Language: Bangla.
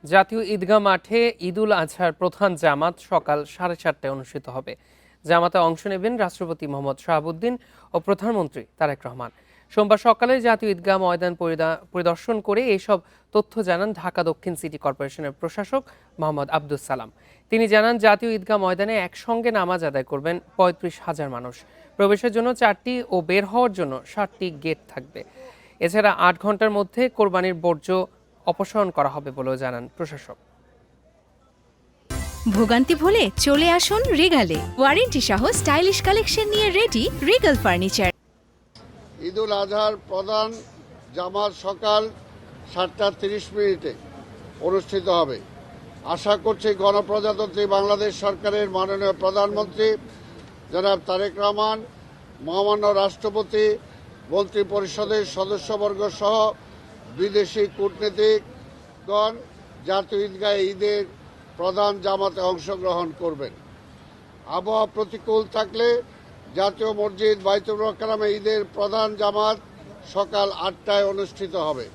জাতীয় ঈদগাহ মাঠে ঈদুল আজহার প্রধান জামাত সকাল 7:30টায় অনুষ্ঠিত হবে। জামাতে অংশ নেবেন রাষ্ট্রপতি মোহাম্মদ শাহাবুদ্দিন ও প্রধানমন্ত্রী তারেক রহমান। সোমবার সকালে জাতীয় ঈদগাহ ময়দান পরিদর্শন করে এইসব তথ্য জানান ঢাকা দক্ষিণ সিটি কর্পোরেশনের প্রশাসক মোহাম্মদ আব্দুস সালাম। তিনি জানান, জাতীয় ঈদগাহ ময়দানে একসঙ্গে নামাজ আদায় করবেন 35,000 মানুষ। প্রবেশের জন্য 4টি ও বের হওয়ার জন্য 7টি গেট থাকবে। এছাড়া 8 ঘন্টার মধ্যে কোরবানির বর্জ্য অপসারণ করা হবে বলেও জানান প্রশাসক। ভোগান্তি ভুলে চলে আসুন রিগালে। ওয়ারেন্টি সহ স্টাইলিশ কালেকশন নিয়ে রেডি রিগাল ফার্নিচার। ঈদুল আজহার প্রধান জামাত সকাল 7:30 অনুষ্ঠিত হবে। আশা করছি গণপ্রজাতন্ত্রী বাংলাদেশ সরকারের মাননীয় প্রধানমন্ত্রী জনাব তারেক রহমান, মহামান্য রাষ্ট্রপতি, মন্ত্রী পরিষদের সদস্যবর্গ সহ বিদেশি কূটনীতিকগণ জাতীয় ঈদগাহে ঈদের প্রধান জামাতে অংশগ্রহণ করবেন। আবহাওয়া প্রতিকূল থাকলে জাতীয় মসজিদ বাইতুল মোকাররমে ঈদের প্রধান জামাত সকাল 8টায় অনুষ্ঠিত হবে।